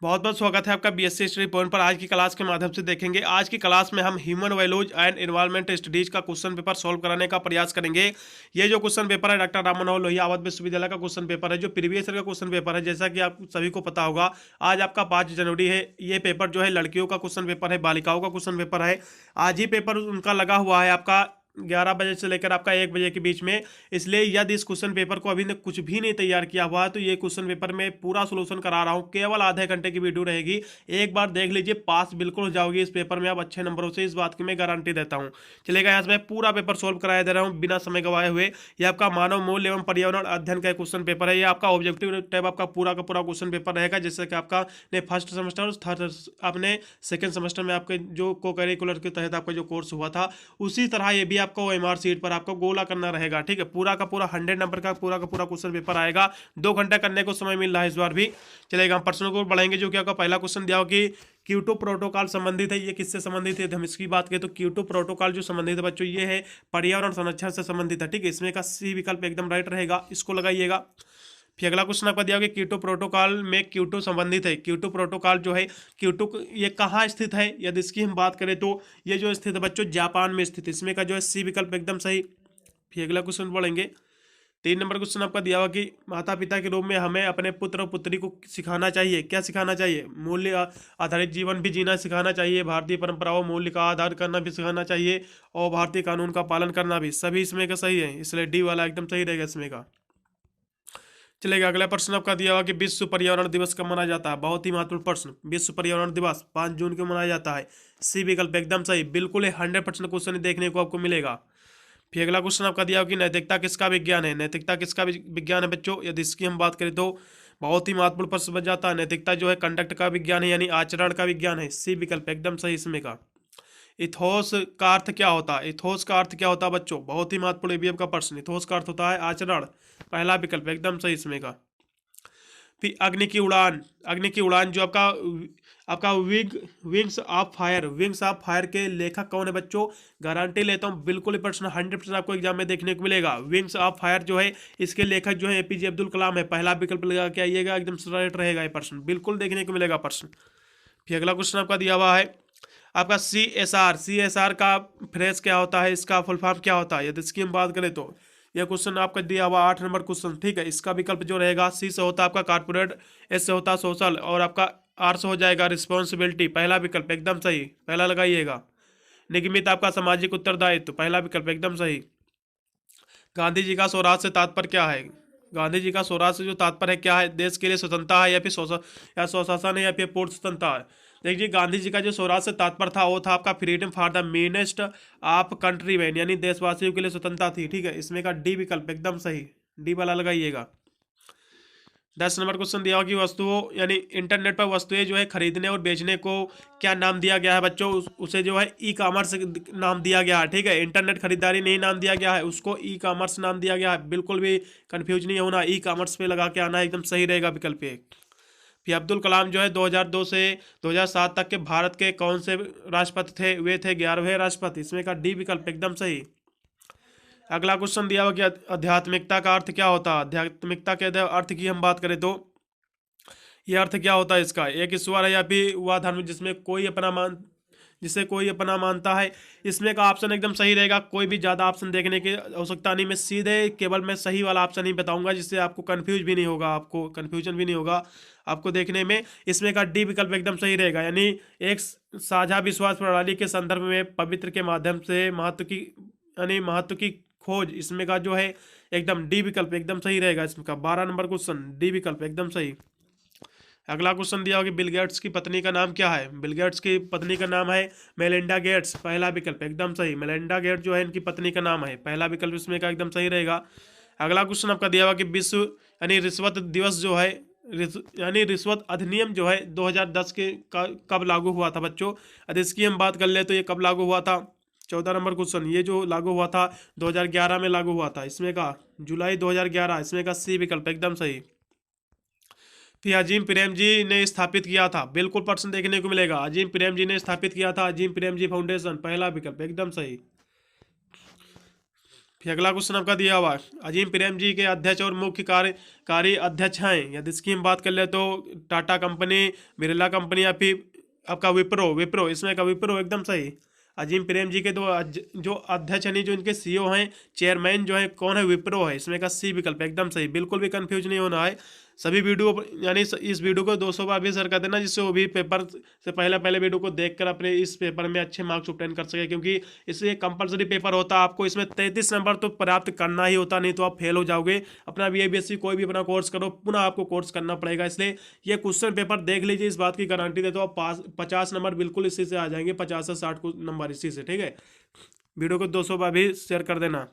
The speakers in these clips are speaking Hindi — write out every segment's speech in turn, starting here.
बहुत बहुत स्वागत है आपका बीएससी हिस्ट्री पॉइंट पर। आज की क्लास के माध्यम से देखेंगे। आज की क्लास में हम human values and environment studies का क्वेश्चन पेपर सॉल्व कराने का प्रयास करेंगे। ये जो क्वेश्चन पेपर है डॉक्टर राम मनोहर लोहिया अवध विश्वविद्यालय का क्वेश्चन पेपर है, जो प्रीवियस ईयर का क्वेश्चन पेपर है। जैसा कि आप सभी को पता होगा, आज आपका 5 जनवरी है। ये पेपर जो है लड़कियों का क्वेश्चन पेपर है, बालिकाओं का क्वेश्चन पेपर है। आज ही पेपर उनका लगा हुआ है आपका 11 बजे से लेकर आपका 1 बजे के बीच में। इसलिए यदि इस क्वेश्चन पेपर को अभी ने कुछ भी नहीं तैयार किया हुआ है तो ये क्वेश्चन पेपर में पूरा सोल्यूशन करा रहा हूँ। केवल आधे घंटे की वीडियो रहेगी, एक बार देख लीजिए, पास बिल्कुल हो जाओगी इस पेपर में आप अच्छे नंबरों से। इस बात की मैं गारंटी देता हूँ। चलेगा, यहाँ से मैं पूरा पेपर सोल्व कराया दे रहा हूँ बिना समय गवाए हुए। ये आपका मानव मूल्य एवं पर्यावरण अध्ययन का क्वेश्चन पेपर है। ये आपका ऑब्जेक्टिव टाइप आपका पूरा का पूरा क्वेश्चन पेपर रहेगा। जैसे कि आपका ने फर्स्ट सेमेस्टर और थर्ड अपने सेकेंड सेमेस्टर में आपके जो को करिकुलर के तहत आपका जो कोर्स हुआ था, उसी तरह ये भी आपको OMR सीट पर आपको गोला करना रहेगा। ठीक है, पूरा का पूरा 100 नंबर का पूरा क्वेश्चन पेपर आएगा। 2 घंटा करने को समय मिल रहा है इस बार भी। चलेगा, हम प्रश्नों को बढ़ाएंगे। जो कि आपका पहला क्वेश्चन दिया हो कि क्योटो प्रोटोकॉल संबंधित है, ये किससे संबंधित है? हम इसकी बात करें तो क्योटो प्रोटोकॉल जो संबंधित है बच्चों, ये है पर्यावरण संरक्षण से संबंधित है। ठीक है, इसमें का सी विकल्प एकदम राइट रहेगा, इसको लगाइएगा। फिर अगला क्वेश्चन आपका दिया गया क्योटो प्रोटोकॉल में क्योटो संबंधित है। क्योटो प्रोटोकॉल जो है क्योटो ये कहाँ स्थित है? यदि इसकी हम बात करें तो ये जो स्थित है बच्चों जापान में स्थित। इसमें का जो है सी विकल्प एकदम सही। फिर अगला क्वेश्चन पढ़ेंगे। 3 नंबर क्वेश्चन आपका दिया हुआ कि माता पिता के रूप में हमें अपने पुत्र और पुत्री को सिखाना चाहिए। क्या सिखाना चाहिए? मूल्य आधारित जीवन भी जीना सिखाना चाहिए, भारतीय परंपराओं मूल्य का आधार करना भी सिखाना चाहिए, और भारतीय कानून का पालन करना भी। सभी इसमें का सही है, इसलिए डी वाला एकदम सही रहेगा इसमें का। चलेगा, अगला प्रश्न आपका दिया हुआ कि विश्व पर्यावरण दिवस कब मनाया जाता है? बहुत ही महत्वपूर्ण प्रश्न। विश्व पर्यावरण दिवस 5 जून को मनाया जाता है। सी विकल्प एकदम सही, बिल्कुल 100% क्वेश्चन देखने को आपको मिलेगा। फिर अगला क्वेश्चन आपका दिया हुआ कि नैतिकता किसका विज्ञान है? नैतिकता किसका विज्ञान है बच्चों? यदि इसकी हम बात करें तो बहुत ही महत्वपूर्ण प्रश्न बन जाता है। नैतिकता जो है कंडक्ट का विज्ञान है, यानी आचरण का विज्ञान है। सी विकल्प एकदम सही इसमें का। इथोस का अर्थ क्या होता है? इथोस का अर्थ क्या होता है बच्चों? बहुत ही महत्वपूर्ण ABF का प्रश्न। इथोस का अर्थ होता है आचरण। पहला विकल्प एकदम सही इसमें का। फिर अग्नि की उड़ान। अग्नि की उड़ान जो आपका आपका wings of fire. Wings of fire के लेखक कौन है बच्चों? गारंटी लेता हूँ बिल्कुल ही प्रश्न 100% आपको एग्जाम में देखने को मिलेगा। विंग्स ऑफ फायर जो है इसके लेखक जो है APJ अब्दुल कलाम है। पहला विकल्प लगा के आइएगा, एकदम राइट रहेगा ये प्रश्न, बिल्कुल देखने को मिलेगा प्रश्न। फिर अगला क्वेश्चन आपका दिया हुआ है आपका CSR का फ्रेज क्या होता है? इसका फुल फॉर्म क्या होता है? यदि इसकी हम बात करें तो यह क्वेश्चन आपका दिया हुआ 8 नंबर क्वेश्चन। ठीक है, इसका विकल्प जो रहेगा C से होता है आपका कारपोरेट, S से होता है सोशल, और आपका R से हो जाएगा रिस्पॉन्सिबिलिटी। पहला विकल्प एकदम सही, पहला लगाइएगा। निगमित आपका सामाजिक उत्तरदायित्व, पहला विकल्प एकदम सही। गांधी जी का स्वराज से तात्पर्य क्या है? गांधी जी का स्वराज से जो तात्पर्य है क्या है? देश के लिए स्वतंत्रता है, या फिर स्वशासन है, या फिर पूर्ण स्वतंत्रता है? देखिए, गांधी जी का जो स्वराज से तात्पर्य था वो था आपका freedom for the meanest of country man, यानी देशवासियों के लिए स्वतंत्रता थी। ठीक है, इसमें का डी विकल्प एकदम सही, डी वाला लगाइएगा। 10 नंबर क्वेश्चन दिया हुआ कि वस्तुओं यानी इंटरनेट पर वस्तुएं जो है खरीदने और बेचने को क्या नाम दिया गया है बच्चों? उसे जो है E-कॉमर्स नाम दिया गया है। ठीक है, इंटरनेट खरीदारी नहीं नाम दिया गया है, उसको E-कॉमर्स नाम दिया गया है। बिल्कुल भी कंफ्यूज नहीं होना, E-कॉमर्स पे लगा के आना, एकदम सही रहेगा विकल्प एक। फिर अब्दुल कलाम जो है 2002 से 2007 तक के भारत के कौन से राष्ट्रपति थे? वे थे 11वें राष्ट्रपति। इसमें का डी विकल्प एकदम सही। अगला क्वेश्चन दिया हुआ कि आध्यात्मिकता का अर्थ क्या होता है? आध्यात्मिकता के अर्थ की हम बात करें तो ये अर्थ क्या होता है इसका? एक ईश्वर है, या फिर वह धर्म जिसे कोई अपना मानता है। इसमें का ऑप्शन एकदम सही रहेगा, कोई भी ज़्यादा ऑप्शन देखने की आवश्यकता नहीं। मैं सीधे केवल मैं सही वाला ऑप्शन ही बताऊंगा, जिससे आपको कन्फ्यूज भी नहीं होगा, आपको कन्फ्यूजन भी नहीं होगा आपको देखने में। इसमें का डी विकल्प एकदम सही रहेगा, यानी एक साझा विश्वास प्रणाली के संदर्भ में पवित्र के माध्यम से महत्व की खोज। इसमें का जो है एकदम डी विकल्प एकदम सही रहेगा इसमें का। 12 नंबर क्वेश्चन, डी विकल्प एकदम सही। अगला क्वेश्चन दिया होगा बिल गेट्स की पत्नी का नाम क्या है? बिल गेट्स की पत्नी का नाम है मेलिंडा गेट्स। पहला विकल्प एकदम सही, मेलिंडा गेट्स जो है इनकी पत्नी का नाम है। पहला विकल्प इसमें का एकदम सही रहेगा। अगला क्वेश्चन आपका दिया हुआ कि विश्व यानी रिश्वत दिवस जो है यानी रिश्वत अधिनियम जो है 2010 के कब लागू हुआ था बच्चों? यदि इसकी हम बात कर ले तो ये कब लागू हुआ था? 14 नंबर क्वेश्चन, ये जो लागू हुआ था 2011 में लागू हुआ था। इसमें का जुलाई 2011। इसमें का सी विकल्प एकदम सही। फिर अजीम प्रेम जी ने स्थापित किया था। बिल्कुल प्रश्न देखने को मिलेगा, अजीम प्रेम जी ने स्थापित किया था अजीम प्रेम जी फाउंडेशन। पहला विकल्प एकदम सही। फिर अगला क्वेश्चन आपका दिया हुआ है, अजीम प्रेम जी के अध्यक्ष और मुख्य कार्यकारी अध्यक्ष हैं। यदि इसकी हम बात कर ले तो टाटा कंपनी, बिरला कंपनी या फिर आपका विप्रो। विप्रो इसमें का विप्रो एकदम सही। अजीम प्रेम जी के दो जो अध्यक्ष यानी जो इनके सीईओ हैं, चेयरमैन जो है कौन है, विप्रो है। इसमें का सी विकल्प एकदम सही, बिल्कुल भी कंफ्यूज नहीं होना है। सभी वीडियो यानी इस वीडियो को 200 बार भी शेयर कर देना, जिससे वो भी पेपर से पहले पहले वीडियो को देखकर अपने इस पेपर में अच्छे मार्क्स ऑब्टेन कर सके, क्योंकि इससे कंपलसरी पेपर होता है। आपको इसमें 33 नंबर तो प्राप्त करना ही होता, नहीं तो आप फेल हो जाओगे। अपना बीएससी कोई भी अपना कोर्स करो, पुनः आपको कोर्स करना पड़ेगा। इसलिए ये क्वेश्चन पेपर देख लीजिए, इस बात की गारंटी देता हूँ आप पास 50 नंबर बिल्कुल इसी से आ जाएंगे, 50 से 60 नंबर इसी से। ठीक है, वीडियो को 200 बार भी शेयर कर देना।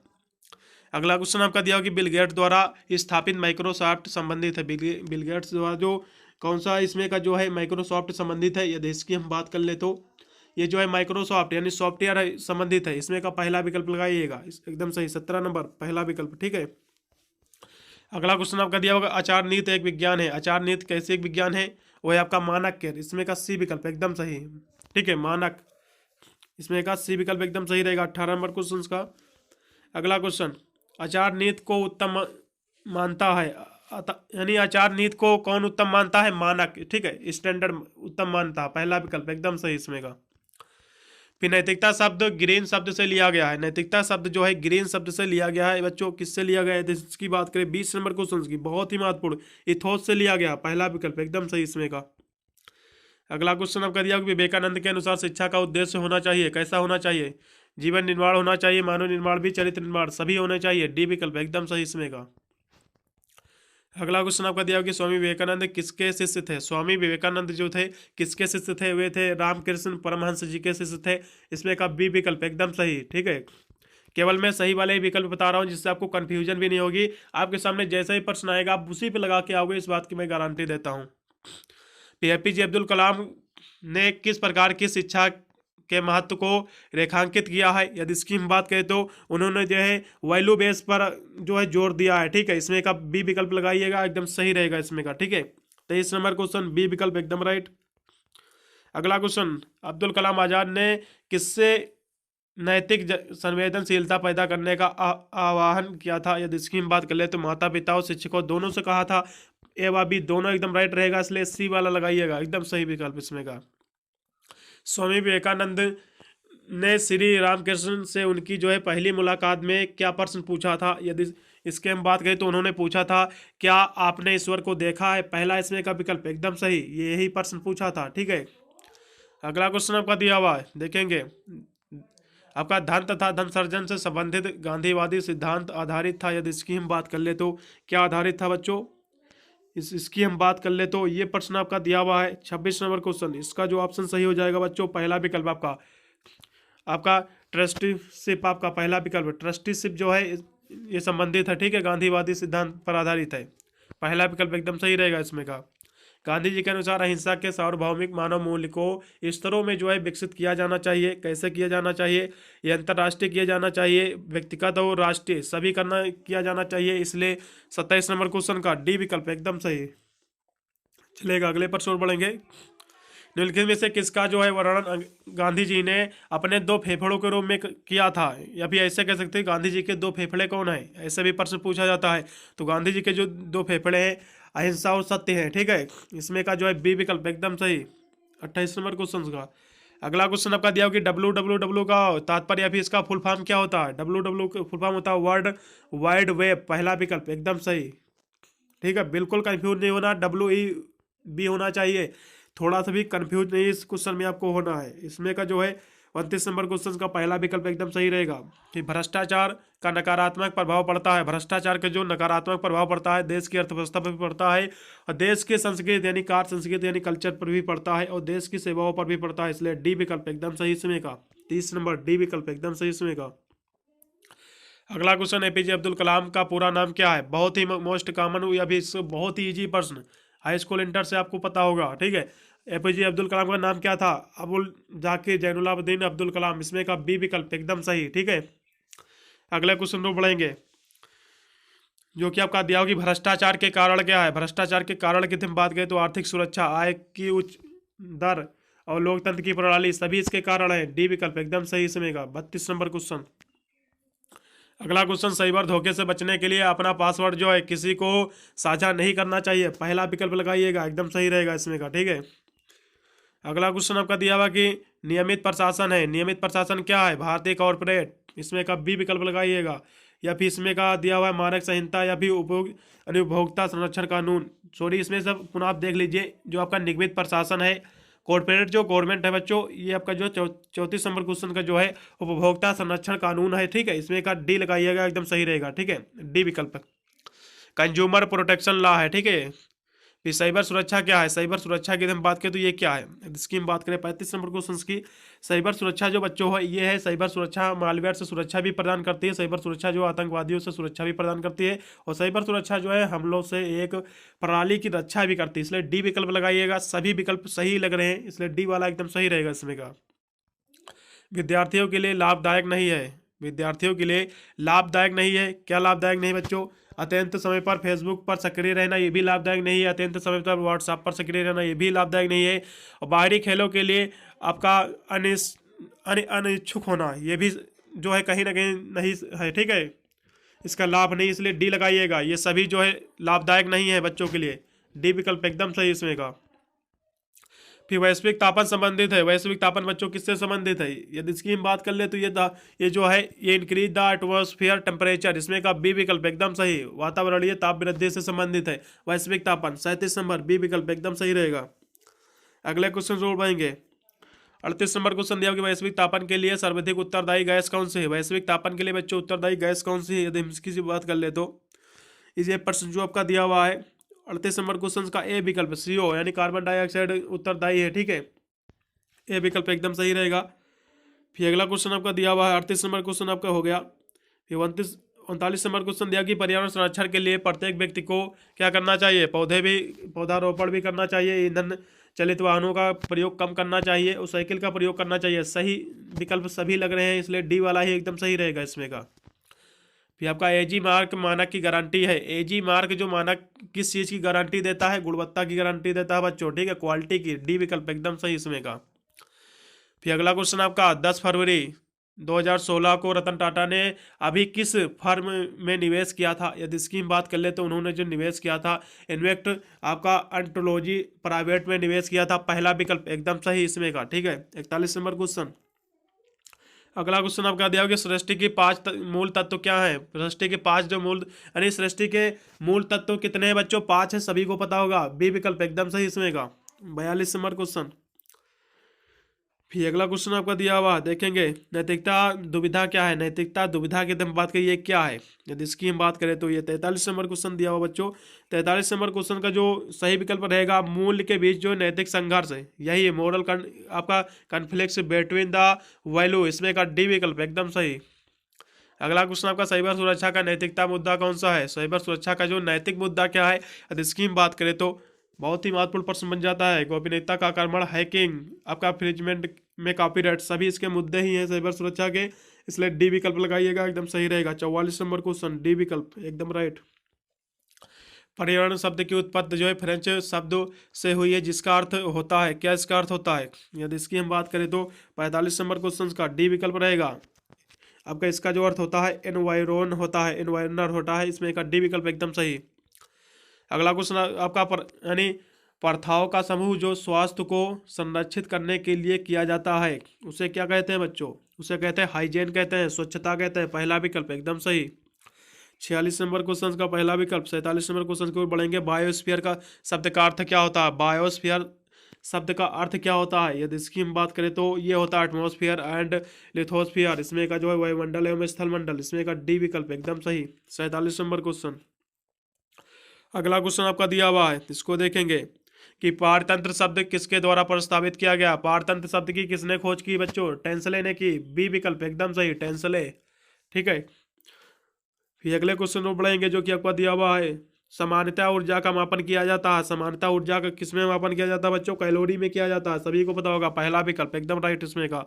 अगला क्वेश्चन आपका दिया हो कि बिल गेट्स द्वारा स्थापित माइक्रोसॉफ्ट संबंधित है। बिल गेट्स द्वारा जो कौन सा इसमें का जो है माइक्रोसॉफ्ट संबंधित है, यदि इसकी हम बात कर ले तो ये जो है माइक्रोसॉफ्ट यानी सॉफ्टवेयर संबंधित है। इसमें का पहला विकल्प लगाइएगा, एकदम सही 17 नंबर पहला विकल्प। ठीक है, अगला क्वेश्चन आपका दिया होगा आचार नीति एक विज्ञान है। आचार नीति कैसे एक विज्ञान है, वो है आपका मानक के। इसमें का सी विकल्प एकदम सही। ठीक है, मानक, इसमें का सी विकल्प एकदम सही रहेगा 18 नंबर क्वेश्चन का। अगला क्वेश्चन, आचार नीति को उत्तम मानता है, यानी आचार नीति को कौन उत्तम मानता है, मानक। ठीक है, स्टैंडर्ड उत्तम मानता है, पहला विकल्प एकदम सही इसमें का। फिर नैतिकता शब्द ग्रीन शब्द से लिया गया है। नैतिकता शब्द जो है ग्रीन शब्द से लिया गया है बच्चों। किससे लिया गया है इसकी बात करें, 20 नंबर क्वेश्चन की, बहुत ही महत्वपूर्ण, इथोस से लिया गया, पहला विकल्प एकदम सही इसमें का। अगला क्वेश्चन आपका दिया विवेकानंद के अनुसार शिक्षा का उद्देश्य होना चाहिए, कैसा होना चाहिए, जीवन निर्माण होना चाहिए, मानव निर्माण भी, चरित्र निर्माण सभी होने चाहिए, डी विकल्प एकदम सही इसमें का। अगला क्वेश्चन आपका दिया कि स्वामी विवेकानंद किसके शिष्य थे। स्वामी विवेकानंद जो थे किसके शिष्य थे, वे थे रामकृष्ण परमहंस जी के शिष्य थे। इसमें का बी विकल्प एकदम सही। ठीक है, केवल मैं सही वाले विकल्प बता रहा हूँ, जिससे आपको कंफ्यूजन भी नहीं होगी। आपके सामने जैसा ही प्रश्न आएगा आप उसी पे लगा के आओगे, इस बात की मैं गारंटी देता हूँ। एपीजे अब्दुल कलाम ने किस प्रकार की शिक्षा के महत्व को रेखांकित किया है। यदि इसकी हम बात करें तो उन्होंने जो है वैल्यू बेस पर जो है जोर दिया है। ठीक है, इसमें का बी विकल्प लगाइएगा, एकदम सही रहेगा इसमें का। ठीक है, 23 नंबर क्वेश्चन बी विकल्प एकदम राइट। अगला क्वेश्चन, अब्दुल कलाम आजाद ने किससे नैतिक संवेदनशीलता पैदा करने का आह्वान किया था। यदि इसकी हम बात कर ले तो माता पिता और शिक्षकों दोनों से कहा था। ए व बी दोनों एकदम राइट रहेगा, इसलिए सी वाला लगाइएगा, एकदम सही विकल्प इसमें का। स्वामी विवेकानंद ने श्री रामकृष्ण से उनकी जो है पहली मुलाकात में क्या प्रश्न पूछा था। यदि इसके हम बात करें तो उन्होंने पूछा था, क्या आपने ईश्वर को देखा है, पहला इसमें का विकल्प एकदम सही, यही प्रश्न पूछा था। ठीक है, अगला क्वेश्चन आपका दिया हुआ है, देखेंगे आपका धन तथा धन सृजन से संबंधित गांधीवादी सिद्धांत आधारित था। यदि इसकी हम बात कर ले तो क्या आधारित था बच्चों, इसकी हम बात कर ले तो ये प्रश्न आपका दिया हुआ है 26 नंबर क्वेश्चन। इसका जो ऑप्शन सही हो जाएगा बच्चों, पहला विकल्प आपका ट्रस्टीशिप, आपका पहला विकल्प ट्रस्टीशिप जो है ये संबंधित है। ठीक है, गांधीवादी सिद्धांत पर आधारित है, पहला विकल्प एकदम सही रहेगा इसमें का। गांधी जी के अनुसार अहिंसा के सार्वभौमिक मानव मूल्य को स्तरों में जो है विकसित किया जाना चाहिए। कैसे किया जाना चाहिए, ये अंतर्राष्ट्रीय किया जाना चाहिए, व्यक्तिगत और राष्ट्रीय सभी किया जाना चाहिए। इसलिए 27 नंबर क्वेश्चन का डी विकल्प एकदम सही चलेगा। अगले पर और बढ़ेंगे, निम्नलिखित में से किसका जो है वर्णन गांधी जी ने अपने दो फेफड़ों के रूप में किया था, या फिर ऐसे कह सकते हैं गांधी जी के दो फेफड़े कौन है, ऐसे भी प्रश्न पूछा जाता है। तो गांधी जी के जो दो फेफड़े हैं अहिंसा और सत्य है। ठीक है, इसमें का जो है बी विकल्प एकदम सही 28 नंबर क्वेश्चन का। अगला क्वेश्चन आपका दिया हो कि WWW का तात्पर्य या फिर इसका फुल फॉर्म क्या होता है। WWW का फुल फॉर्म होता है वर्ल्ड वाइड वेब, पहला विकल्प एकदम सही। ठीक है, बिल्कुल कंफ्यूज नहीं होना, WEB होना चाहिए, थोड़ा सा भी कंफ्यूज नहीं इस क्वेश्चन में आपको होना है। इसमें का जो है 29 नंबर क्वेश्चन का पहला विकल्प एकदम सही रहेगा कि भ्रष्टाचार का नकारात्मक प्रभाव पड़ता है। भ्रष्टाचार का जो नकारात्मक प्रभाव पड़ता है देश की अर्थव्यवस्था पर भी पड़ता है, और देश की संस्कृति यानी कार्य संस्कृति यानी कल्चर पर भी पड़ता है, और देश की सेवाओं पर भी पड़ता है। इसलिए डी विकल्प एकदम सही इसमें का, 30 नंबर डी विकल्प एकदम सही इसमें का। अगला क्वेश्चन, एपीजे अब्दुल कलाम का पूरा नाम क्या है। बहुत ही मोस्ट कॉमन, या भी बहुत ही इजी प्रश्न, हाई स्कूल इंटर से आपको पता होगा। ठीक है, एपीजे अब्दुल कलाम का नाम क्या था, अबुल जाकिर जैनुलाब्दीन अब्दुल कलाम, इसमें का बी विकल्प एकदम सही। ठीक है, अगले क्वेश्चन को बढ़ेंगे, जो कि आपका दिया होगी भ्रष्टाचार के कारण क्या है। भ्रष्टाचार के कारण की हम बात करें तो आर्थिक सुरक्षा, आय की उच्च दर और लोकतंत्र की प्रणाली सभी इसके कारण है, डी विकल्प एकदम सही इसमें का 32 नंबर क्वेश्चन। अगला क्वेश्चन, सही बार धोखे से बचने के लिए अपना पासवर्ड जो है किसी को साझा नहीं करना चाहिए, पहला विकल्प लगाइएगा, एकदम सही रहेगा इसमें का, ठीक है। अगला क्वेश्चन आपका दिया हुआ कि नियमित प्रशासन है, नियमित प्रशासन क्या है, भारतीय कॉर्पोरेट, इसमें का बी विकल्प लगाइएगा। या फिर इसमें का दिया हुआ है मानक संहिता या फिर उपभोक्ता संरक्षण कानून, सॉरी इसमें सब पुनः आप देख लीजिए। जो आपका निगमित प्रशासन है, कॉर्पोरेट जो गवर्नमेंट है बच्चों, ये आपका जो 34 नंबर क्वेश्चन का जो है उपभोक्ता संरक्षण कानून है, ठीक है। इसमें का डी लगाइएगा, एकदम सही रहेगा, ठीक है, डी विकल्प। कंज्यूमर प्रोटेक्शन लॉ है, ठीक है। फिर साइबर सुरक्षा क्या है, साइबर सुरक्षा की हम बात करें तो ये क्या है, इसकी हम बात करें 35 नंबर क्वेश्चन की। साइबर सुरक्षा जो बच्चों है ये है, साइबर सुरक्षा मालवेयर से सुरक्षा भी प्रदान करती है, साइबर सुरक्षा जो आतंकवादियों से सुरक्षा भी प्रदान करती है, और साइबर सुरक्षा जो है हमलों से एक प्रणाली की रक्षा भी करती है, इसलिए डी विकल्प लगाइएगा। सभी विकल्प सही लग रहे हैं, इसलिए डी वाला एकदम सही रहेगा इसमें का। विद्यार्थियों के लिए लाभदायक नहीं है, विद्यार्थियों के लिए लाभदायक नहीं है, क्या लाभदायक नहीं बच्चों, अत्यंत समय पर फेसबुक पर सक्रिय रहना ये भी लाभदायक नहीं है, अत्यंत समय पर व्हाट्सएप पर सक्रिय रहना ये भी लाभदायक नहीं है, और बाहरी खेलों के लिए आपका अनिच्छुक होना ये भी जो है कहीं ना कहीं नहीं है, ठीक है, इसका लाभ नहीं, इसलिए डी लगाइएगा। ये सभी जो है लाभदायक नहीं है बच्चों के लिए, डी विकल्प एकदम सही इसमें का। फिर वैश्विक तापन संबंधित है, वैश्विक तापन बच्चों किससे संबंधित है, यदि इसकी हम बात कर ले तो ये जो है ये इंक्रीज द एटमॉस्फेयर टेम्परेचर, इसमें का बी विकल्प एकदम सही, वातावरणीय ताप वृद्धि से संबंधित है वैश्विक तापन। 37 नंबर बी विकल्प एकदम सही रहेगा। अगले क्वेश्चन जोड़ पाएंगे। 38 नंबर क्वेश्चन दिया कि वैश्विक तापन के लिए सर्वाधिक उत्तरदायी गैस कौन सी है, वैश्विक तापन के लिए बच्चों उत्तरदायी गैस कौन सी है, यदि हम इसकी बात कर ले तो इस प्रश्न जो आपका दिया हुआ है 38 नंबर क्वेश्चन का ए विकल्प CO यानी कार्बन डाइऑक्साइड उत्तरदायी है, ठीक है, ए विकल्प एकदम सही रहेगा। फिर अगला क्वेश्चन आपका दिया हुआ है 38 नंबर क्वेश्चन आपका हो गया। फिर 39 नंबर क्वेश्चन दिया कि पर्यावरण संरक्षण के लिए प्रत्येक व्यक्ति को क्या करना चाहिए, पौधारोपण भी करना चाहिए, ईंधन चलित वाहनों का प्रयोग कम करना चाहिए और साइकिल का प्रयोग करना चाहिए। सही विकल्प सभी लग रहे हैं, इसलिए डी वाला ही एकदम सही रहेगा इसमें का। फिर आपका एजी मार्क मानक की गारंटी है, एजी मार्क जो मानक किस चीज़ की गारंटी देता है, गुणवत्ता की गारंटी देता है बच्चों, ठीक है, क्वालिटी की, डी विकल्प एकदम सही इसमें का। फिर अगला क्वेश्चन आपका 10 फरवरी 2016 को रतन टाटा ने अभी किस फर्म में निवेश किया था, यदि इसकी हम बात कर ले तो उन्होंने जो निवेश किया था इन्वेक्ट आपका एंटोलॉजी प्राइवेट में निवेश किया था, पहला विकल्प एकदम सही इसमें का, ठीक है। 41 नंबर क्वेश्चन। अगला क्वेश्चन आपका दिया होगा सृष्टि के 5 मूल तत्व क्या है, सृष्टि के 5 जो मूल यानी सृष्टि के मूल तत्व कितने हैं बच्चों, 5 है, सभी को पता होगा, बी विकल्प एकदम सही इसमें का। 42 नंबर क्वेश्चन। फिर अगला क्वेश्चन आपका दिया हुआ देखेंगे, नैतिकता दुविधा क्या है, नैतिकता दुविधा की हम बात करिए क्या है, यदि इसकी हम बात करें तो ये 43 नंबर क्वेश्चन दिया हुआ बच्चों। 43 नंबर क्वेश्चन का जो सही विकल्प रहेगा, मूल्य के बीच जो नैतिक संघर्ष है, यही है मोरल आपका कन्फ्लिक्ट बिटवीन द वैल्यू, इसमें का डी विकल्प एकदम सही। अगला क्वेश्चन आपका साइबर सुरक्षा का नैतिकता मुद्दा कौन सा है, साइबर सुरक्षा का जो नैतिक मुद्दा क्या है, यदि इसकी हम बात करें तो बहुत ही महत्वपूर्ण प्रश्न बन जाता है, गोपनीयता का आक्रमण, हैकिंग, आपका इंफ्रिंजमेंट में कॉपीराइट, सभी इसके मुद्दे ही हैं साइबर सुरक्षा के, इसलिए डी विकल्प लगाइएगा, एकदम सही रहेगा। 44 नंबर क्वेश्चन डी विकल्प एकदम राइट। पर्यावरण शब्द की उत्पत्ति जो है फ्रेंच शब्द से हुई है, जिसका अर्थ होता है, क्या इसका अर्थ होता है, यदि इसकी हम बात करें तो 45 नंबर क्वेश्चन का डी विकल्प रहेगा। आपका इसका जो अर्थ होता है एनवायरन होता है, एनवायरनर होता है, इसमें का डी विकल्प एकदम सही। अगला क्वेश्चन आपका यानी प्रथाओं का समूह जो स्वास्थ्य को संरक्षित करने के लिए किया जाता है, उसे क्या कहते हैं बच्चों, उसे कहते हैं हाइजीन कहते हैं, स्वच्छता कहते हैं, पहला विकल्प एकदम सही। 46 नंबर क्वेश्चन का पहला विकल्प। 47 नंबर क्वेश्चन की ओर बढ़ेंगे, बायोस्फीयर का शब्द का अर्थ क्या होता है, बायोस्फीयर शब्द का अर्थ क्या होता है, यदि इसकी हम बात करें तो ये होता है एटमॉस्फेयर एंड लिथोस्फीयर, इसमें का जो है वायुमंडल एवं स्थलमंडल, इसमें का डी विकल्प एकदम सही। 47 नंबर क्वेश्चन। अगला क्वेश्चन आपका दिया हुआ है, इसको देखेंगे कि पारतंत्र शब्द किसके द्वारा प्रस्तावित किया गया, पारतंत्र शब्द की किसने खोज की बच्चों, टेंसले ने की, बी विकल्प एकदम सही, टेंसले, ठीक है। फिर अगले क्वेश्चन को बढ़ेंगे जो कि आपका दिया हुआ है, समानता ऊर्जा का मापन किया जाता है, समानता ऊर्जा का किसमें मापन किया जाता है बच्चों, कैलोरी में किया जाता है, सभी को पता होगा, पहला विकल्प एकदम राइट इसमें का।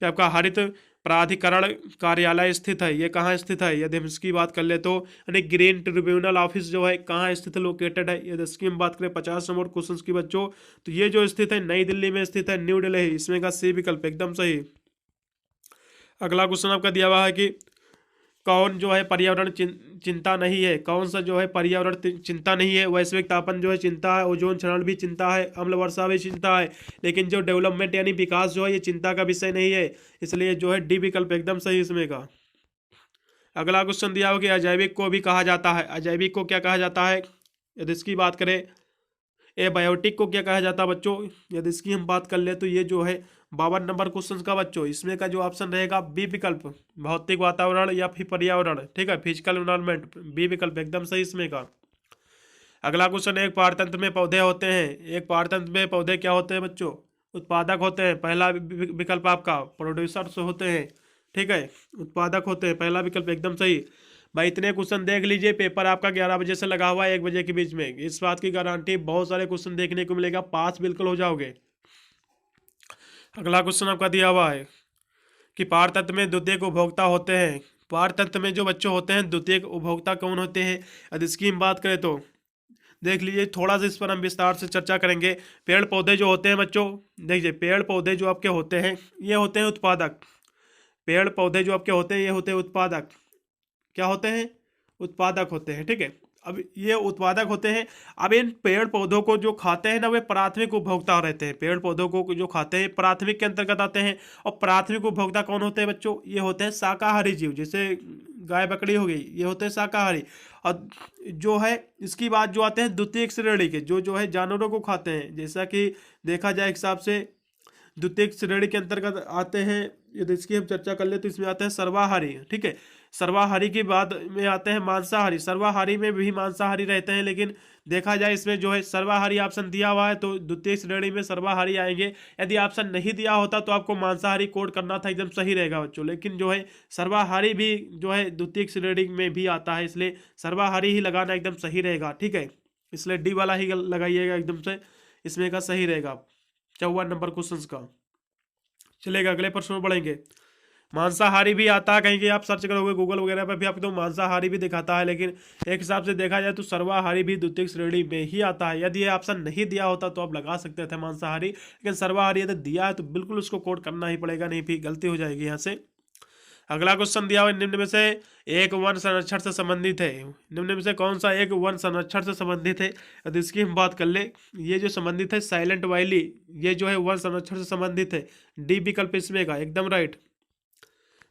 फिर आपका हरित प्राधिकरण कार्यालय स्थित है, ये कहाँ स्थित है, यदि हम इसकी बात कर ले तो यानी ग्रीन ट्रिब्यूनल ऑफिस जो है कहाँ स्थित लोकेटेड है, यदि इसकी हम बात करें 50 नंबर क्वेश्चन की बच्चों, तो ये जो स्थित है नई दिल्ली में स्थित है, न्यू दिल्ली, इसमें का सी विकल्प एकदम सही। अगला क्वेश्चन आपका दिया हुआ है कि कौन जो है पर्यावरण चिंता नहीं है, कौन सा जो है पर्यावरण चिंता नहीं है। वैश्विक तापन जो है चिंता है, ओजोन क्षरण भी चिंता है, अम्ल वर्षा भी चिंता है, लेकिन जो डेवलपमेंट यानी विकास जो है ये चिंता का विषय नहीं है। इसलिए जो है डी विकल्प एकदम सही इसमें का। अगला क्वेश्चन दिया हो कि अजैविक को भी कहा जाता है, अजैविक को क्या कहा जाता है यदि इसकी बात करें। एबायोटिक को क्या कहा जाता है बच्चों, यदि इसकी हम बात कर ले तो ये जो है 52 नंबर क्वेश्चन का बच्चों, इसमें का जो ऑप्शन रहेगा बी विकल्प, भौतिक वातावरण या फिर पर्यावरण, ठीक है, फिजिकल एनवायरनमेंट, बी विकल्प एकदम सही इसमें का। अगला क्वेश्चन, एक पारतंत्र में पौधे होते हैं, एक पारतंत्र में पौधे क्या होते हैं बच्चों, उत्पादक होते हैं। पहला विकल्प आपका प्रोड्यूसर्स होते हैं, ठीक है, उत्पादक होते हैं, पहला विकल्प एकदम सही। भाई इतने क्वेश्चन देख लीजिए, पेपर आपका 11 बजे से लगा हुआ है 1 बजे के बीच में, इस बात की गारंटी, बहुत सारे क्वेश्चन देखने को मिलेगा, पास बिल्कुल हो जाओगे। अगला क्वेश्चन आपका दिया हुआ है कि पारतंत्र में द्वितीयक उपभोक्ता होते हैं, पारतंत्र में जो बच्चों होते हैं द्वितीयक उपभोक्ता कौन होते हैं। यदि इसकी हम बात करें तो देख लीजिए, थोड़ा सा इस पर हम विस्तार से चर्चा करेंगे। पेड़ पौधे जो होते हैं बच्चों, देखिए पेड़ पौधे जो आपके होते हैं ये होते हैं उत्पादक, पेड़ पौधे जो आपके होते हैं ये होते हैं उत्पादक, क्या होते हैं, उत्पादक होते हैं, ठीक है। अब ये उत्पादक होते हैं, अब इन पेड़ पौधों को जो खाते हैं ना वे प्राथमिक उपभोक्ता रहते हैं, पेड़ पौधों को जो खाते हैं प्राथमिक के अंतर्गत आते हैं। और प्राथमिक उपभोक्ता कौन होते हैं बच्चों, ये होते हैं शाकाहारी जीव, जैसे गाय बकरी हो गई, ये होते हैं शाकाहारी। और जो है इसकी बात जो आते हैं द्वितीयक श्रेणी के, जो है जानवरों को खाते हैं, जैसा कि देखा जाए हिसाब से द्वितीयक श्रेणी के अंतर्गत आते हैं। यदि इसकी हम चर्चा कर ले तो इसमें आते हैं सर्वाहारी, ठीक है, सर्वाहारी के बाद में आते हैं मांसाहारी, सर्वाहारी में भी मांसाहारी रहते हैं, लेकिन देखा जाए इसमें जो है सर्वाहारी ऑप्शन दिया हुआ है तो द्वितीय श्रेणी में सर्वाहारी आएंगे। यदि ऑप्शन नहीं दिया होता तो आपको मांसाहारी कोड करना था, एकदम सही रहेगा बच्चों, लेकिन जो है सर्वाहारी भी जो है द्वितीय श्रेणी में भी आता है, इसलिए सर्वाहारी ही लगाना एकदम सही रहेगा, ठीक है, इसलिए डी वाला ही लगाइएगा एकदम से, इसमें का सही रहेगा 54 नंबर क्वेश्चन का। चलेगा, अगले प्रश्न में बढ़ेंगे। मांसाहारी भी आता है, कहीं आप सर्च करोगे गूगल वगैरह पर भी आपको तो मांसाहारी भी दिखाता है, लेकिन एक हिसाब से देखा जाए तो सर्वाहारी भी द्वितीय श्रेणी में ही आता है। यदि ये ऑप्शन नहीं दिया होता तो आप लगा सकते थे मांसाहारी, लेकिन सर्वाहारी यदि दिया है तो बिल्कुल उसको कोड करना ही पड़ेगा, नहीं भी गलती हो जाएगी यहाँ से। अगला क्वेश्चन दिया हुआ निम्न में से एक वन संरक्षण से संबंधित है, निम्न में से कौन सा एक वन संरक्षण से संबंधित है। यदि इसकी हम बात कर ले, ये जो संबंधित है साइलेंट वैली, ये जो है वन संरक्षण से संबंधित है, डी विकल्प इसमें का एकदम राइट।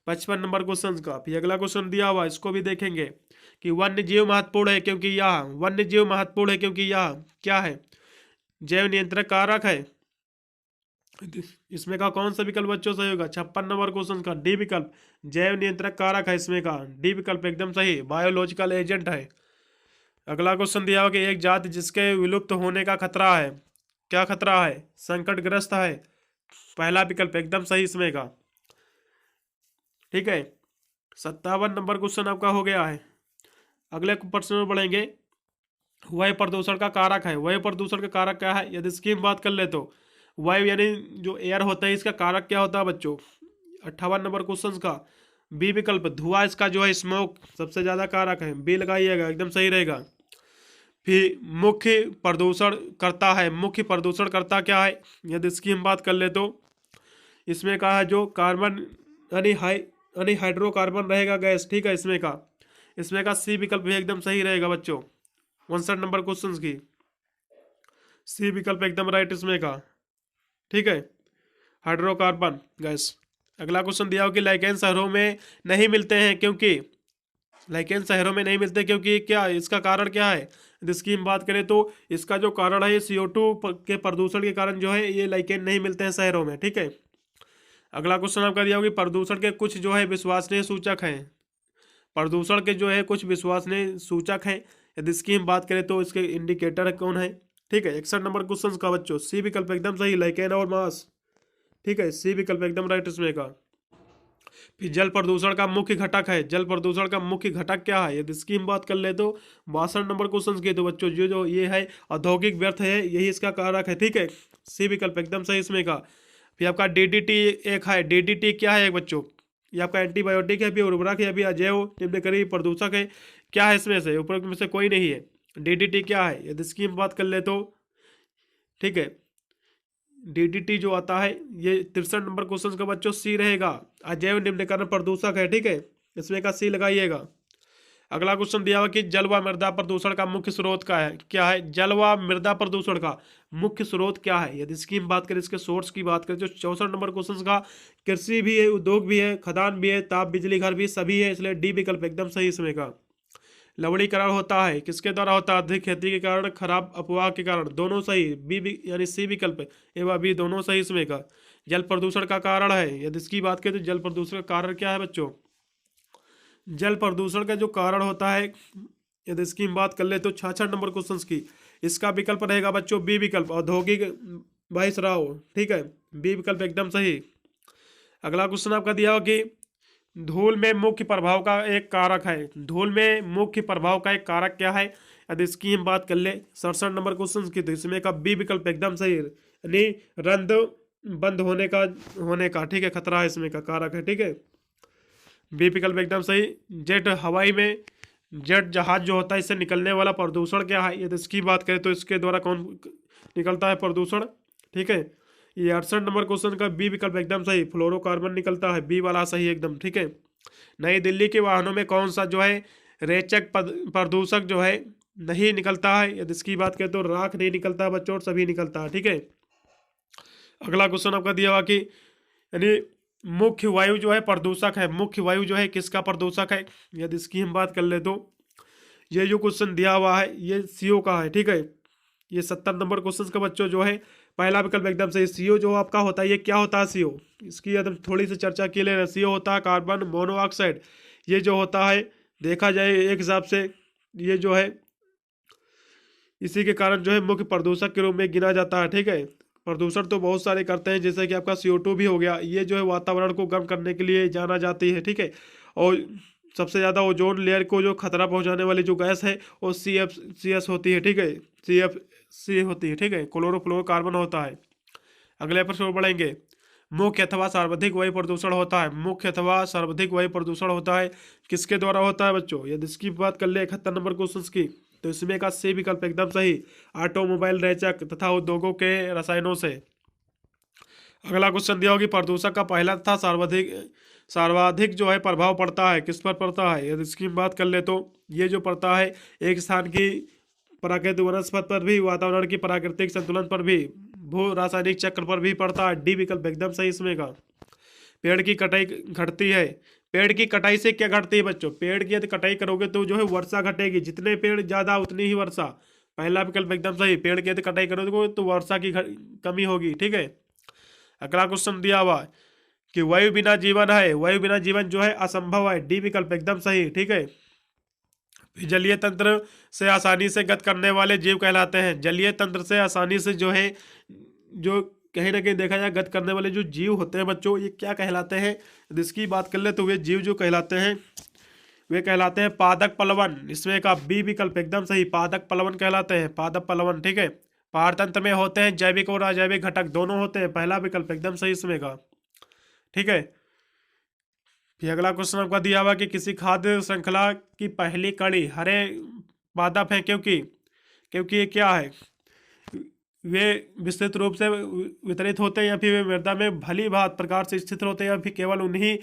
55 नंबर क्वेश्चन का। फिर अगला क्वेश्चन दिया हुआ, इसको भी देखेंगे कि वन्य जीव महत्वपूर्ण है क्योंकि यह, वन्य जीव महत्वपूर्ण है क्योंकि यह क्या है, जैव नियंत्रण कारक है। इसमें का कौन सा विकल्प बच्चों सही होगा, 56 नंबर क्वेश्चन का डी विकल्प, जैव नियंत्रण कारक है इसमें का, डी विकल्प एकदम सही, बायोलॉजिकल एजेंट है। अगला क्वेश्चन दिया हुआ कि एक जाति जिसके विलुप्त होने का खतरा है, क्या खतरा है, संकटग्रस्त है, पहला विकल्प एकदम सही इसमें का, ठीक है। 57 नंबर क्वेश्चन आपका हो गया है। अगले प्रश्न में बढ़ेंगे, वायु प्रदूषण का कारक है, वायु प्रदूषण का कारक क्या है। यदि इसकी बात कर ले तो वायु यानी जो एयर होता है इसका कारक क्या होता है बच्चों, 58 नंबर क्वेश्चन का बी विकल्प, धुआं इसका जो है स्मोक सबसे ज्यादा कारक है, बी लगाइएगा एकदम सही रहेगा। फिर मुख्य प्रदूषण करता है, मुख्य प्रदूषण करता क्या है, यदि इसकी हम बात कर ले तो इसमें कहा है जो कार्बन यानी हाइड्रोकार्बन रहेगा गैस, ठीक है, इसमें का सी विकल्प भी एकदम सही रहेगा बच्चों। 59 नंबर क्वेश्चन की सी विकल्प एकदम राइट इसमें का, ठीक है, हाइड्रोकार्बन गैस। अगला क्वेश्चन दिया हो कि लाइकेन शहरों में नहीं मिलते हैं क्योंकि, लाइकेन शहरों में नहीं मिलते क्योंकि क्या, इसका कारण क्या है। इसकी हम बात करें तो इसका जो कारण है ये CO2 के प्रदूषण के कारण जो है ये लाइकेन नहीं मिलते हैं शहरों में, ठीक है। अगला क्वेश्चन आपका दिया होगा प्रदूषण के कुछ जो है विश्वसनीय सूचक हैं, प्रदूषण के जो है कुछ विश्वसनीय सूचक हैं। यदि इसकी हम बात करें तो इसके इंडिकेटर कौन है, ठीक है। 61 नंबर क्वेश्चन का बच्चों सी विकल्प एकदम सही, लाइकेन और मास, ठीक है, सी विकल्प एकदम राइट इसमें का। फिर जल प्रदूषण का मुख्य घटक है, जल प्रदूषण का मुख्य घटक क्या है। यदि इसकी हम बात कर ले तो 62 नंबर क्वेश्चन की तो बच्चों जो ये है औद्योगिक व्यर्थ है, यही इसका कारक है, ठीक है, सी विकल्प एकदम सही इसमें का। फिर आपका DDT एक है, DDT क्या है एक बच्चों, ये आपका एंटीबायोटिक है, फिर उर्वरक है, अभी अजैव निम्नकरी प्रदूषक है, क्या है इसमें से, उपरोक्त में से कोई नहीं है। DDT क्या है, यदि इसकी हम बात कर ले तो, ठीक है, DDT जो आता है ये 63 नंबर क्वेश्चन का बच्चों सी रहेगा, अजैव निम्नकरण प्रदूषक है, ठीक है, इसमें का सी लगाइएगा। अगला क्वेश्चन दिया हुआ कि जल व मृदा प्रदूषण का मुख्य स्रोत क्या है? जल व मृदा प्रदूषण का मुख्य स्रोत क्या है? यदि इसकी हम बात करें, इसके सोर्स की बात करें, जो 64 नंबर क्वेश्चन का, कृषि भी है, उद्योग भी है, खदान भी है, ताप बिजली घर भी, सभी है, इसलिए डी विकल्प एकदम सही इसमें का। लवणीकरण होता है किसके द्वारा होता है? अधिक खेती के कारण, खराब अफवाह के कारण, दोनों सही। यानी सी विकल्प एवं बी दोनों सही इसमें का। जल प्रदूषण का कारण है, यदि इसकी बात करें तो जल प्रदूषण का कारण क्या है बच्चों? जल प्रदूषण का जो कारण होता है, यदि इसकी हम बात कर ले तो 66 नंबर क्वेश्चन की, इसका विकल्प रहेगा बच्चों बी विकल्प, औद्योगिक बहिष्राव। ठीक है, बी विकल्प एकदम सही। अगला क्वेश्चन आपका दिया हो कि धूल में मुख्य प्रभाव का एक कारक है। धूल में मुख्य प्रभाव का एक कारक क्या है? यदि इसकी हम बात कर ले 67 नंबर क्वेश्चन की, तो इसमें का बी विकल्प एकदम सही, यानी रंध बंद होने का ठीक है, खतरा है इसमें का कारक है। ठीक है, बी विकल्प एकदम सही। जेट हवाई में जेट जहाज जो होता है, इससे निकलने वाला प्रदूषण क्या है? यदि इसकी बात करें तो इसके द्वारा कौन निकलता है प्रदूषण? ठीक है, ये 68 नंबर क्वेश्चन का बी विकल्प एकदम सही, फ्लोरोकार्बन निकलता है, बी वाला सही एकदम। ठीक है, नई दिल्ली के वाहनों में कौन सा जो है रेचक प्रदूषक जो है नहीं निकलता है? यदि इसकी बात करें तो राख नहीं निकलता बच्चों, और सभी निकलता है। ठीक है, अगला क्वेश्चन आपका दिया हुआ कि यानी मुख्य वायु जो है प्रदूषक है, मुख्य वायु जो है किसका प्रदूषक है? यदि इसकी हम बात कर ले तो ये जो क्वेश्चन दिया हुआ है ये सीओ का है। ठीक है, ये 70 नंबर क्वेश्चन का बच्चों जो है पहला विकल्प एकदम सही। सीओ जो आपका होता है, ये क्या होता है सीओ? इसकी एकदम थोड़ी सी चर्चा की ले। सीओ होता है कार्बन मोनोऑक्साइड। ये जो होता है देखा जाए एक हिसाब से ये जो है इसी के कारण जो है मुख्य प्रदूषक के रूप में गिना जाता है। ठीक है, प्रदूषण तो बहुत सारे करते हैं, जैसे कि आपका CO2 भी हो गया, ये जो है वातावरण को गर्म करने के लिए जाना जाती है। ठीक है, और सबसे ज़्यादा ओजोन लेयर को जो खतरा पहुंचाने वाली जो गैस है वो CFCS होती है। ठीक है, CFC होती है। ठीक है, क्लोरोफ्लोरोकार्बन होता है। अगले पर छोड़ बढ़ेंगे। मुख्य अथवा सर्वाधिक वायु प्रदूषण होता है, मुख्य अथवा सर्वाधिक वायु प्रदूषण होता है किसके द्वारा होता है बच्चों? यदि इसकी बात कर ले 71 नंबर क्वेश्चन की, तो इसमें का सी विकल्प एकदम सही, ऑटोमोबाइल रेचक तथा उद्योगों के रसायनों से। अगला क्वेश्चन दिया होगी प्रदूषक का पहला तथा सर्वाधिक जो है प्रभाव पड़ता है किस पर पड़ता है? यदि इसकी बात कर ले तो ये जो पड़ता है एक स्थान की प्राकृतिक वनस्पति पर भी, वातावरण की प्राकृतिक संतुलन पर भी, भू रासायनिक चक्र पर भी पड़ता है। डी विकल्प एकदम सही इसमें का। पेड़ की कटाई घटती है, पेड़ की कटाई से क्या घटती है बच्चों? पेड़ की यदि कटाई करोगे तो जो है वर्षा घटेगी, जितने पेड़ ज्यादा उतनी ही वर्षा। पहला विकल्प एकदम सही, पेड़ की यदि कटाई करोगे तो वर्षा की कमी होगी। ठीक है, अगला क्वेश्चन दिया हुआ कि वायु बिना जीवन है, वायु बिना जीवन जो है असंभव है। डी विकल्प एकदम सही। ठीक है, जलीय तंत्र से आसानी से गत करने वाले जीव कहलाते हैं। जलीय तंत्र से आसानी से जो है जो कहीं ना कहीं देखा जाए गत करने वाले जो जीव होते हैं बच्चों, ये क्या कहलाते हैं? इसकी बात कर ले तो वे जीव जो कहलाते हैं वे कहलाते हैं पादप प्लवन। इसमें का बी विकल्प एकदम सही, पादप प्लवन कहलाते हैं, पादप प्लवन। ठीक है, पहाड़ तंत्र में होते हैं जैविक और अजैविक घटक दोनों होते हैं, पहला विकल्प एकदम सही इसमें का। ठीक है, फिर अगला क्वेश्चन आपका दिया हुआ कि किसी खाद्य श्रृंखला की पहली कड़ी हरे पादप है क्योंकि क्योंकि ये क्या है? वे विस्तृत रूप से वितरित होते हैं, या फिर वे मृदा में भली भांति प्रकार से स्थित होते हैं, या फिर केवल उन्हीं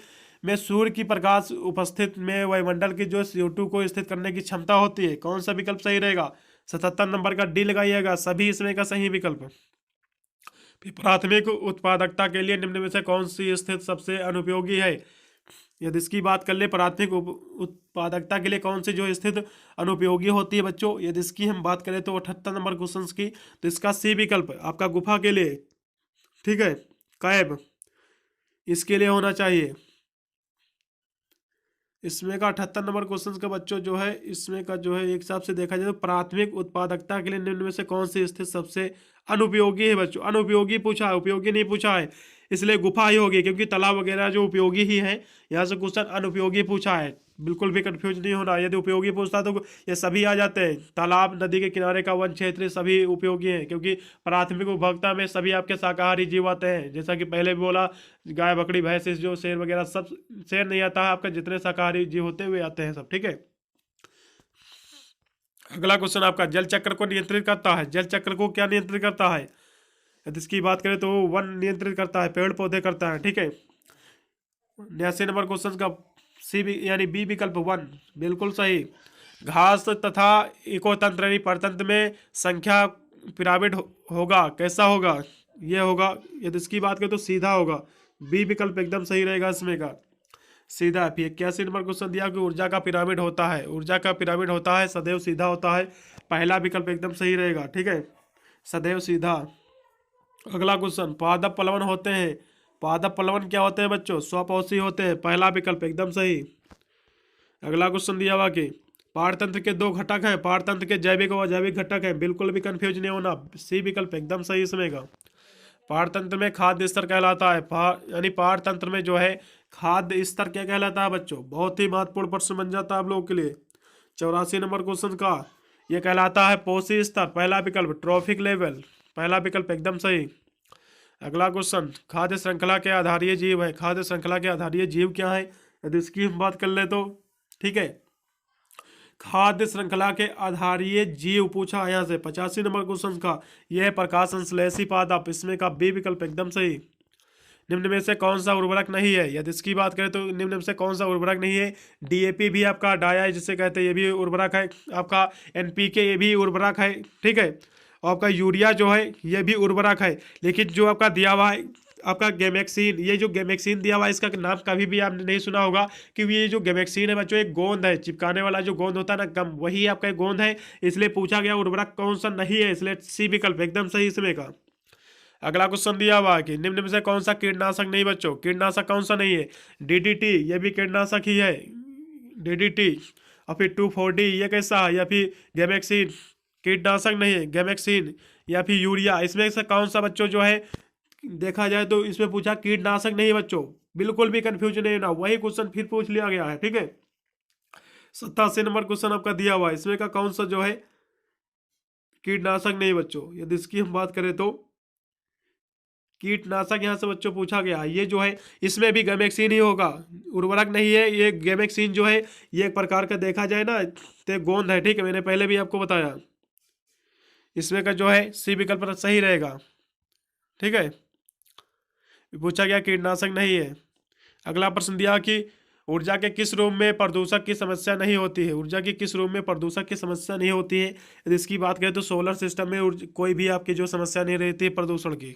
में सूर्य की प्रकाश उपस्थित में वायुमंडल की जो CO2 को स्थित करने की क्षमता होती है? कौन सा विकल्प सही रहेगा? 77 नंबर का डी लगाइएगा, सभी इसमें का सही विकल्प। फिर प्राथमिक उत्पादकता के लिए निम्न में से कौन सी स्थिति सबसे अनुपयोगी है? यदि इसकी बात कर ले प्राथमिक उत्पादकता के लिए कौन सी जो स्थिति अनुपयोगी होती है बच्चों? यदि इसकी हम बात करें तो 78 नंबर क्वेश्चन की, तो इसका सी विकल्प आपका गुफा के लिए। ठीक है, कैब इसके लिए होना चाहिए। इसमें का 78 नंबर क्वेश्चन का बच्चों जो है इसमें का जो है एक हिसाब से देखा जाए तो प्राथमिक उत्पादकता के लिए निम्न में से कौन सी स्थिति सबसे अनुपयोगी है बच्चों? अनुपयोगी पूछा है, उपयोगी नहीं पूछा है, इसलिए गुफा ही होगी, क्योंकि तालाब वगैरह जो उपयोगी ही है। यहाँ से क्वेश्चन अनुपयोगी पूछा है, बिल्कुल भी कंफ्यूज नहीं होना। यदि उपयोगी पूछता तो ये सभी आ जाते हैं, तालाब, नदी के किनारे का वन क्षेत्र सभी उपयोगी हैं, क्योंकि प्राथमिक उपभोक्ता में सभी आपके शाकाहारी जीव आते हैं। जैसा कि पहले भी बोला, गाय बकरी भैंस जो शेर वगैरह सब, शेर नहीं आता है आपका, जितने शाकाहारी जीव होते हुए आते हैं सब। ठीक है, अगला क्वेश्चन आपका जल चक्र को नियंत्रित करता है। जल चक्र को क्या नियंत्रित करता है? यदि इसकी बात करें तो वन नियंत्रित करता है, पेड़ पौधे करता है। ठीक है, 89 नंबर क्वेश्चन का यानी बी विकल्प 1 बिल्कुल सही। घास तथा इकोतंत्र यानी परतंत्र में संख्या पिरामिड होगा, कैसा होगा? ये होगा, यदि इसकी बात करें तो सीधा होगा। बी विकल्प एकदम सही रहेगा इसमें का, सीधा। फिर 81 नंबर क्वेश्चन दिया कि ऊर्जा का पिरामिड होता है, ऊर्जा का पिरामिड होता है सदैव सीधा होता है। पहला विकल्प एकदम सही रहेगा, ठीक है, सदैव सीधा। अगला क्वेश्चन, पादप प्लवन होते हैं, पादप प्लवन क्या होते हैं बच्चों? स्वपोषी होते हैं, पहला विकल्प एकदम सही। अगला क्वेश्चन दिया हुआ कि पारतंत्र के दो घटक हैं, पारतंत्र के जैविक और अजैविक घटक हैं, बिल्कुल भी कंफ्यूज नहीं होना, सी विकल्प एकदम सही इसमें का। पारतंत्र में खाद्य स्तर कहलाता है, यानी पारतंत्र में जो है खाद्य स्तर क्या कहलाता है बच्चों? बहुत ही महत्वपूर्ण प्रश्न बन जाता है आप लोगों के लिए। 84 नंबर क्वेश्चन का ये कहलाता है पोषी स्तर, पहला विकल्प ट्रॉफिक लेवल, पहला विकल्प एकदम सही। अगला क्वेश्चन, खाद्य श्रृंखला के आधारीय जीव है, खाद्य श्रृंखला के आधारीय जीव क्या है? यदि इसकी हम बात कर ले तो ठीक है, खाद्य श्रृंखला के आधारीय जीव पूछा यहाँ से 85 नंबर क्वेश्चन का, यह है प्रकाश संश्लेषी पादप, इसमें का बी विकल्प एकदम सही। निम्न में से कौन सा उर्वरक नहीं है? यदि इसकी बात करें तो निम्न में से कौन सा उर्वरक नहीं है? डीएपी भी आपका डाया जिसे कहते हैं, ये भी उर्वरक है। आपका एनपीके ये भी उर्वरक है, ठीक है। और आपका यूरिया जो है ये भी उर्वरक है। लेकिन जो आपका दिया हुआ है आपका गेमेक्सिन, ये जो गेमेक्सिन दिया हुआ है इसका नाम कभी भी आपने नहीं सुना होगा, क्योंकि ये जो गेमेक्सिन है बच्चों एक गोंद है, चिपकाने वाला जो गोंद होता है ना गम, वही आपका एक गोंद है, इसलिए पूछा गया उर्वरक कौन सा नहीं है, इसलिए सी विकल्प एकदम सही इसमें का। अगला क्वेश्चन दिया हुआ है कि निम्न में से कौन सा कीटनाशक नहीं बच्चों? कीटनाशक कौन सा नहीं है? डीडीटी ये भी कीटनाशक ही है, डीडीटी। और फिर 2,4-D ये कैसा है? या फिर गेमेक्सिन कीटनाशक नहीं है, गेमेक्सिन। या फिर यूरिया, इसमें से कौन सा बच्चों जो है देखा जाए तो इसमें पूछा कीटनाशक नहीं बच्चों, बिल्कुल भी कंफ्यूजन नहीं ना, वही क्वेश्चन फिर पूछ लिया गया है, ठीक है। 87 नंबर क्वेश्चन आपका दिया हुआ है, इसमें का कौन सा जो है कीटनाशक नहीं बच्चों? यदि इसकी हम बात करें तो कीटनाशक यहाँ से बच्चों पूछा गया है, ये जो है इसमें भी गेमेक्सिन ही होगा, उर्वरक नहीं है ये। गेमेक्सिन जो है ये एक प्रकार का देखा जाए ना तो गोंद है, ठीक है, मैंने पहले भी आपको बताया। इसमें का जो है सी विकल्प सही रहेगा, ठीक है। पूछा गया कीटनाशक नहीं है। अगला प्रश्न दिया कि ऊर्जा के किस रूप में प्रदूषक की समस्या नहीं होती है? ऊर्जा की किस रूप में प्रदूषक की समस्या नहीं होती है? यदि इसकी बात करें तो सोलर सिस्टम में कोई भी आपकी जो समस्या नहीं रहती है प्रदूषण की।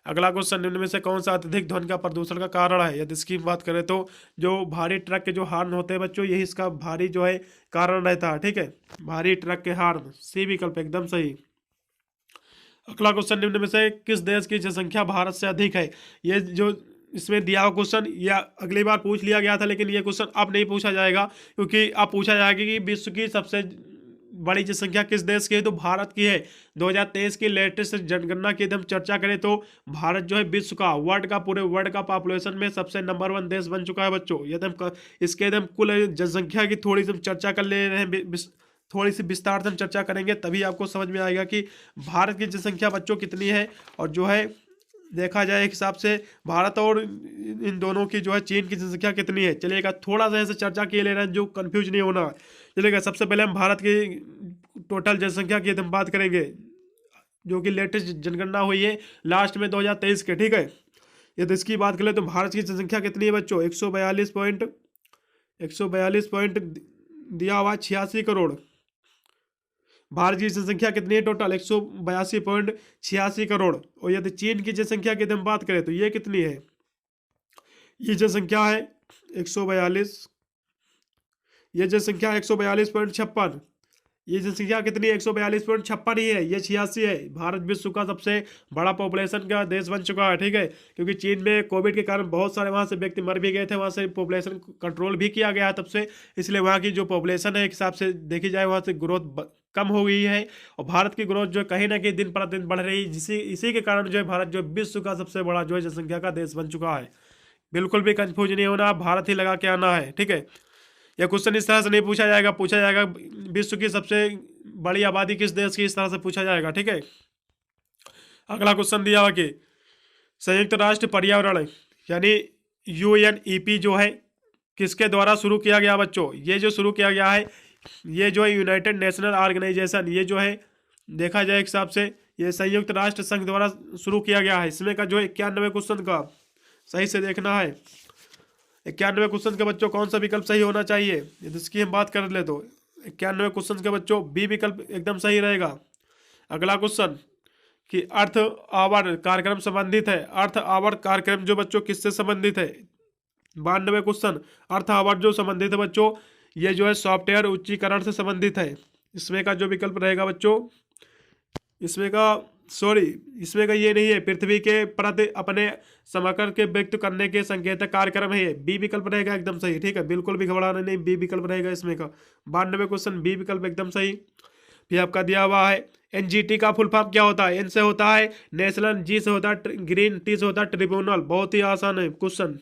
अगला क्वेश्चन, निम्न में से कौन सा अत्यधिक ध्वनि का प्रदूषण का कारण है? यदि इसकी बात करें तो जो भारी ट्रक के जो हॉर्न होते हैं बच्चों, यही इसका भारी जो है कारण रहता है, ठीक है, भारी ट्रक के हॉर्न, सी विकल्प एकदम सही। अगला क्वेश्चन, निम्न में से किस देश की जनसंख्या भारत से अधिक है? ये जो इसमें दिया हुआ क्वेश्चन या अगली बार पूछ लिया गया था, लेकिन ये क्वेश्चन अब नहीं पूछा जाएगा, क्योंकि अब पूछा जाएगा कि विश्व की सबसे बड़ी जनसंख्या किस देश की है, तो भारत की है। 2023 की लेटेस्ट जनगणना की यदि हम चर्चा करें तो भारत जो है विश्व का, वर्ल्ड का, पूरे वर्ल्ड का पॉपुलेशन में सबसे नंबर 1 देश बन चुका है बच्चों। यदि हम इसके यदि हम कुल जनसंख्या की थोड़ी सी चर्चा कर ले रहे हैं, थोड़ी सी विस्तार से हम चर्चा करेंगे, तभी आपको समझ में आएगा कि भारत की जनसंख्या बच्चों कितनी है। और जो है देखा जाए एक हिसाब से भारत और इन दोनों की जो है चीन की जनसंख्या कितनी है, चलिएगा थोड़ा सा ऐसे चर्चा किए ले रहे हैं जो कंफ्यूज नहीं होना। चलिएगा सबसे पहले हम भारत की टोटल जनसंख्या की हम बात करेंगे, जो कि लेटेस्ट जनगणना हुई है लास्ट में 2023 के, ठीक है। यदि इसकी बात करें तो भारत की जनसंख्या कितनी है बच्चों? 142 पॉइंट दिया हुआ 86 करोड़। भारत की जनसंख्या कितनी है टोटल? 182.86 करोड़। और यदि चीन की जनसंख्या की हम बात करें तो ये कितनी है? ये जनसंख्या है 142, ये जनसंख्या 142.56। ये जनसंख्या कितनी है? 142.56 ही है, ये 86 है। भारत विश्व का सबसे बड़ा पॉपुलेशन का देश बन चुका है, ठीक है, क्योंकि चीन में कोविड के कारण बहुत सारे वहाँ से व्यक्ति मर भी गए थे, वहाँ से पॉपुलेशन कंट्रोल भी किया गया तब से, इसलिए वहाँ की जो पॉपुलेशन है एक हिसाब से देखी जाए वहाँ से ग्रोथ कम हो गई है। और भारत की ग्रोथ जो कहीं ना कहीं दिन प्रतिदिन बढ़ रही है, इसी के कारण जो है भारत जो विश्व का सबसे बड़ा जो है जनसंख्या का देश बन चुका है। बिल्कुल भी कंफ्यूज नहीं होना, भारत ही लगा के आना है, ठीक है। यह क्वेश्चन इस तरह से नहीं पूछा जाएगा, पूछा जाएगा विश्व की सबसे बड़ी आबादी किस देश की, इस तरह से पूछा जाएगा, ठीक है। अगला क्वेश्चन दिया हुआ कि संयुक्त राष्ट्र पर्यावरण यानी UNEP जो है किसके द्वारा शुरू किया गया बच्चों? ये जो शुरू किया गया है ये जो है यूनाइटेड नेशनल ऑर्गेनाइजेशन, ये जो है देखा जाए एक हिसाब से ये संयुक्त राष्ट्र संघ द्वारा शुरू किया गया है। इसमें का जो है 91 क्वेश्चन का सही से देखना है। 91 क्वेश्चन के बच्चों कौन सा विकल्प सही होना चाहिए, यदि इसकी हम बात कर ले तो 91 क्वेश्चन के बच्चों बी विकल्प एकदम सही रहेगा। अगला क्वेश्चन कि अर्थ आवर कार्यक्रम संबंधित है, अर्थ आवर कार्यक्रम जो बच्चों किससे संबंधित है, 92 क्वेश्चन अर्थ आवर जो संबंधित है बच्चों, ये जो है सॉफ्टवेयर उच्चीकरण से संबंधित है। इसमें का जो विकल्प रहेगा बच्चों, इसमें का इसमें का ये नहीं है, पृथ्वी के प्रति अपने समकर के व्यक्त करने के संकेतक कार्यक्रम है, बी विकल्प रहेगा एकदम सही। ठीक है, बिल्कुल भी घबराना नहीं, बी विकल्प रहेगा इसमें का। 92 क्वेश्चन बी विकल्प एकदम सही। फिर आपका दिया हुआ है एनजीटी का फुल फॉर्म क्या होता है, एन से होता है नेशनल, जी से होता है ग्रीन, टी से होता है ट्रिब्यूनल। बहुत ही आसान है क्वेश्चन,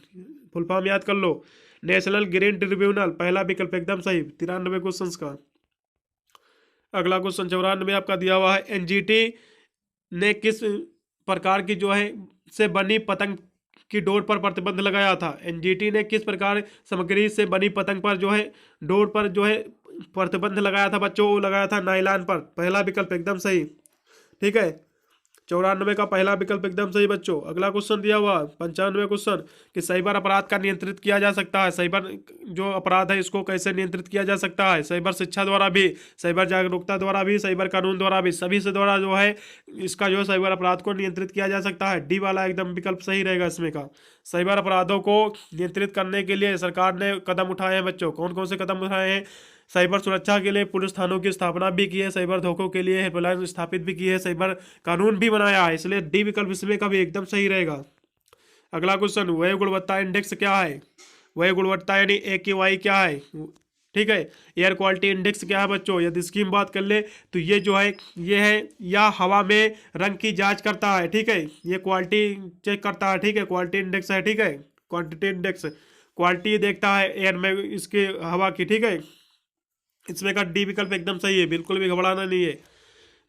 फुल फॉर्म याद कर लो, नेशनल ग्रीन ट्रिब्यूनल, पहला विकल्प एकदम सही 93 क्वेश्चन का। अगला क्वेश्चन 94 आपका दिया हुआ है एनजीटी ने किस प्रकार की जो है से बनी पतंग की डोर पर प्रतिबंध लगाया था, एनजीटी ने किस प्रकार सामग्री से बनी पतंग पर जो है डोर पर जो है प्रतिबंध लगाया था बच्चों, वो लगाया था नायलॉन पर, पहला विकल्प एकदम सही। ठीक है, 94 का पहला विकल्प एकदम सही बच्चों। अगला क्वेश्चन दिया हुआ 95 क्वेश्चन कि साइबर अपराध का नियंत्रित किया जा सकता है, साइबर जो अपराध है इसको कैसे नियंत्रित किया जा सकता है, साइबर शिक्षा द्वारा भी, साइबर जागरूकता द्वारा भी, साइबर कानून द्वारा भी, सभी से द्वारा जो है इसका जो है साइबर अपराध को नियंत्रित किया जा सकता है। डी वाला एकदम विकल्प सही रहेगा इसमें का। साइबर अपराधों को नियंत्रित करने के लिए सरकार ने कदम उठाए हैं बच्चों, कौन कौन से कदम उठाए हैं, साइबर सुरक्षा के लिए पुलिस थानों की स्थापना भी की है, साइबर धोखों के लिए हेल्पलाइन स्थापित भी की है, साइबर कानून भी बनाया है, इसलिए डी विकल्प इसमें का भी एकदम सही रहेगा। अगला क्वेश्चन वायु गुणवत्ता इंडेक्स क्या है, वायु गुणवत्ता यानी AQI क्या है। ठीक है, एयर क्वालिटी इंडेक्स क्या है बच्चों, यदि इसकी हम बात कर ले तो ये जो है ये है या हवा में रंग की जांच करता है। ठीक है, ये क्वालिटी चेक करता है। ठीक है, क्वालिटी इंडेक्स है। ठीक है, क्वांटिटी इंडेक्स क्वालिटी देखता है एयर में इसके हवा की। ठीक है, इसमें का डी विकल्प एकदम सही है, बिल्कुल भी घबराना नहीं है।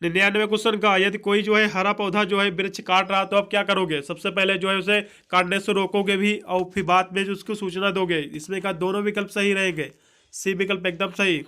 99 क्वेश्चन का यदि कोई जो है हरा पौधा जो है वृक्ष काट रहा तो आप क्या करोगे, सबसे पहले जो है उसे काटने से रोकोगे भी और फिर बाद में जो उसको सूचना दोगे। इसमें का दोनों विकल्प सही रहेंगे, सी विकल्प एकदम सही।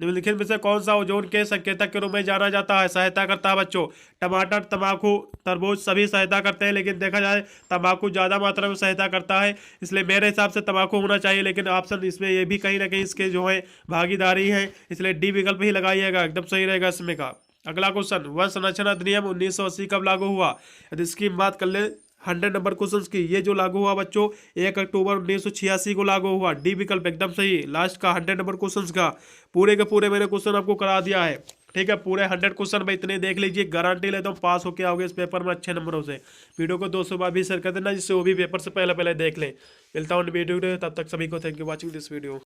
निम्नलिखित में से कौन सा ओजोन के संकेतक के रूप में जाना जाता है, सहायता करता है बच्चों, टमाटर, तंबाकू, तरबूज सभी सहायता करते हैं, लेकिन देखा जाए तंबाकू ज़्यादा मात्रा में सहायता करता है, इसलिए मेरे हिसाब से तंबाकू होना चाहिए, लेकिन ऑप्शन इसमें ये भी कहीं ना कहीं इसके जो है भागीदारी है, इसलिए डी विकल्प ही लगाइएगा, एकदम सही रहेगा इसमें का। अगला क्वेश्चन वन संरक्षण अधिनियम 1980 कब लागू हुआ, यदि इसकी बात कर ले 100 नंबर क्वेश्चन की, ये जो लागू हुआ बच्चों 1 अक्टूबर 1986 को लागू हुआ, डी विकल्प एकदम सही। लास्ट का 100 नंबर क्वेश्चन का पूरे के पूरे मैंने क्वेश्चन आपको करा दिया है। ठीक है, पूरे 100 क्वेश्चन में इतने देख लीजिए, गारंटी लेता हूँ पास होके आओगे इस पेपर में अच्छे नंबरों से। वीडियो को 200 बार भी शेयर कर देना, जिससे वो भी पेपर से पहले पहले देख लें। मिलता हूँ वीडियो, तब तक सभी को thank you watching this video.